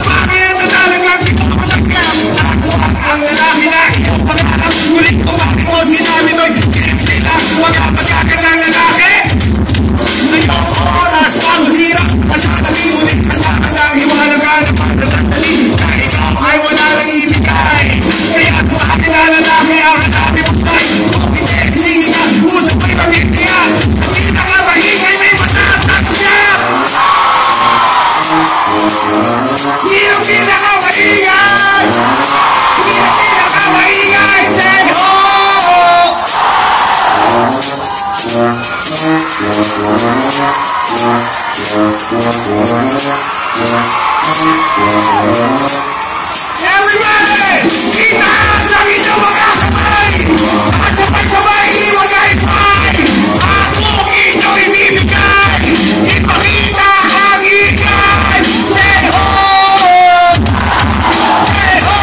Bakit na talagang pinapatagkap? Ako ang lalaki na pag-aarap sulit ko mo sinabi do'y huwag ang pagkakanang lalaki. Ngayong oras, ang hirap masyadang iulit ka sa kanang hiwalaga na pagkatagdali na ikaw ay wala lang ibigay. Kaya kung akin na lalaki ang hanabi mo tayo, sige ka, usap ay pamilya. Hindi na nga mahingay, may matatag niya. Sino pinakamaingay? Sino pinakamaingay? Say ho! Everybody! Itaas ang inyong mga kamay! At sabay-sabay iwagay-pay! Ako inyong ibibigay! Ipakita ang ikay! Say ho! Say ho!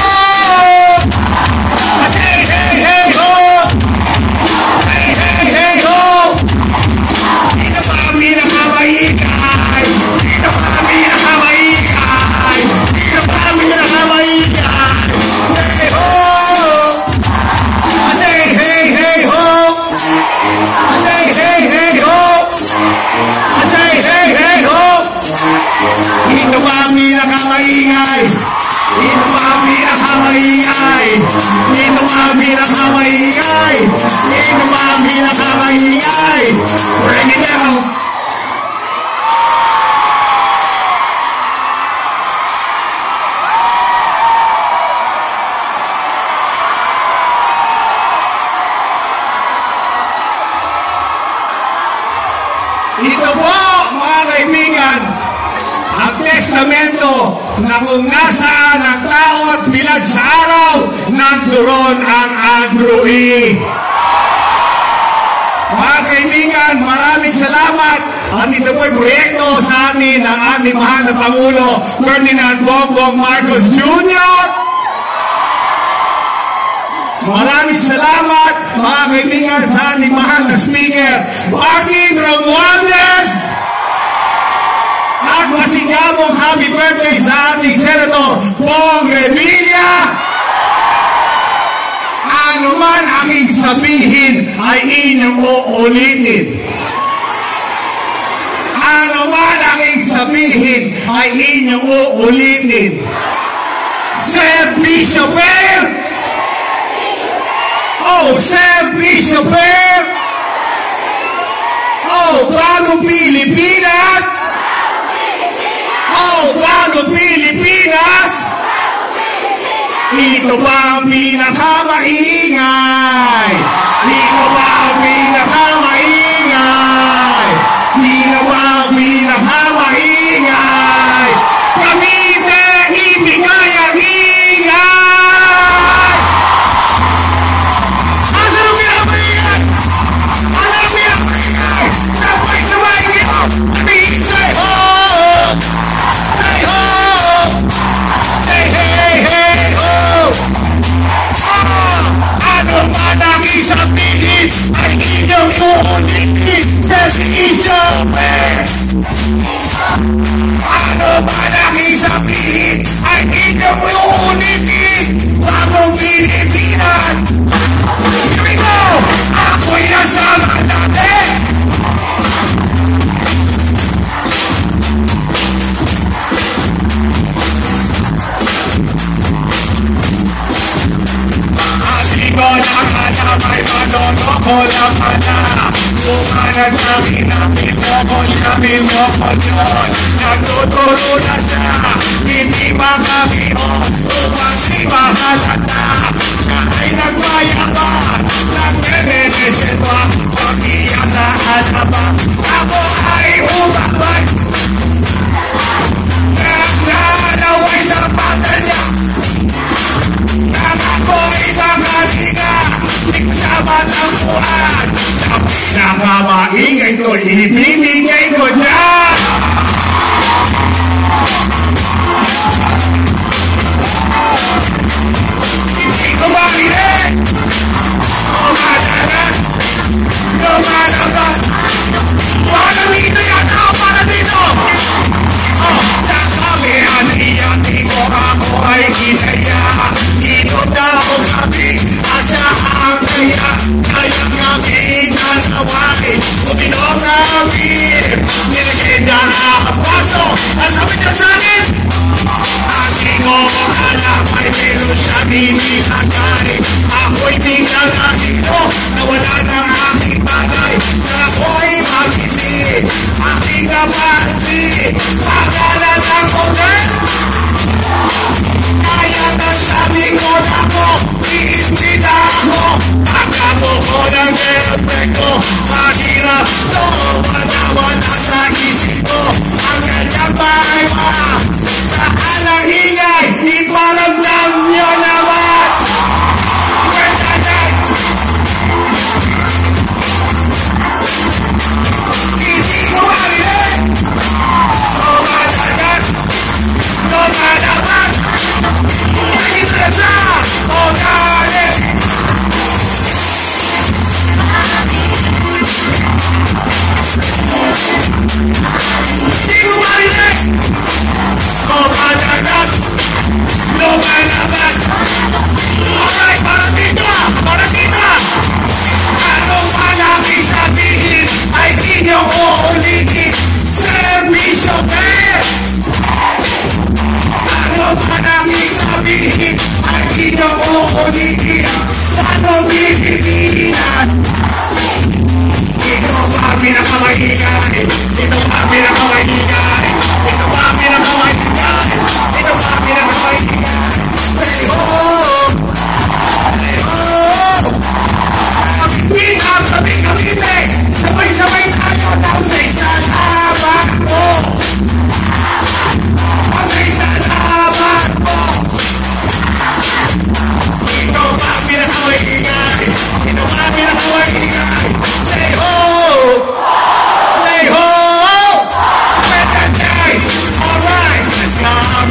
Say hey hey ho! Say hey hey ho! Ito pa ang pinakamaingay! Ito pa ang pinakamaingay! Ito pa ang pinakamaingay! Say ho! Say hey hey ho! Say hey hey ho! Say hey hey ho! Ito pa ang pinakamaingay! Ito pa ang pinakamaingay! Ito pa ang pinakamaingay! Ito pa ang pinakamaingay! Bring it down! Ito po, mga kaibigan, ang testamento na kung nasaan ang tao at bilad sa araw, nandoon ang Andrew E. Mga kaibigan, maraming salamat. At ito po'y proyekto sa amin ng aming mahal na Pangulo, Ferdinand Bongbong Marcos Jr. Maraming salamat, mga kaibigan, sa ating mahal na Speaker, Martin Romualdez. At masigabong happy birthday sa ating Senator Bong Revilla. Ano man aking sabihin ay inyong uulitin. Ano man aking sabihin ay inyong uulitin. Servisyo fair! Oh, servisyo fair! Oh, bagong Pilipinas! Oh, bagong Pilipinas! Ito ba ang pinakamaingay? Ito ba ang pinakamaingay? Sino ba ang pinakamaingay? Cavite, ibigay ang ingay! Asan ang pinakamaingay? Asan ang pinakamaingay? Sabay-sabay nito! Say ho! Say ho! Say hey hey ho! Ano man ang isabihin ay inyong uulitin sa isipin. Ano man ang isabihin ay inyong uulitin bagong Pilipinas. Here we go! Ako'y nasama natin! Ko lang ana, may manonoko lang ana. Umanag namin namin mo yun. Nagtuturo na siya, hindi makabihon. Upang di mahalata, kahit nagmayaman, nagre-renesetwa, pag-iyak na alaba. Ako ay umabay, nagnanaway sa pata niya. Ako'y nakaliga, di kasama ng buwan. Sa pinakamaingay ko, ibibigay ko dyan. Hindi ko marinig. Lumalagas, lumalagas. Walang ito yata para dito. nililagay. Ako'y tinglalagito na wala ng aking bagay. Na ako'y magising, aking kapansin. Pagalan ako din. Kaya nasabi ko na ako, iimbita ako. Pagkamo ko ng perfecto, mahirap to. Wala sa isip ko, ang kanyang bawa. Saan ang ingay, iparamdam nyo naman. Hindi ko marinig. Lumalagas, lumalaban. Itrasa, o galit. Hindi ko marinig. Lumalagas, lumalaban. Alright, parang dito. Anong malaking sabihin ay di nyo uulitin. Servisyo Ben! Anong malaking sabihin ay di nyo uulitin. Sa Pilipinas. Ito ba pinakamahigan? Ito ba pinakamahigan? Ito ba pinakamahigan? Ito ba pinakamahigan? Say ho! Say ho! Kami! Sabay-sabay tayo daw sa isalamat mo! Sa isalamat mo! Ito ba pinakamahigan? Ito ba pinakamahigan? Say ho! Say ho! Alright!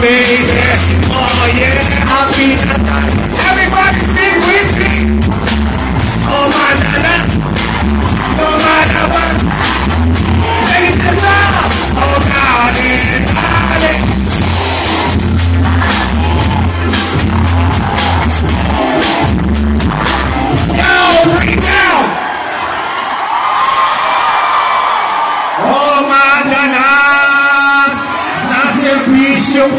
Baby! Oh yeah! Happy na tayo! Everybody sing with me! Oh my God! No matter what! Take it down! Oh God! Yo! Bring it down! Oh madalas sa servisyo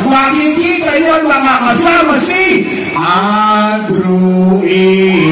makikita nyo mga kasama si Andrew E.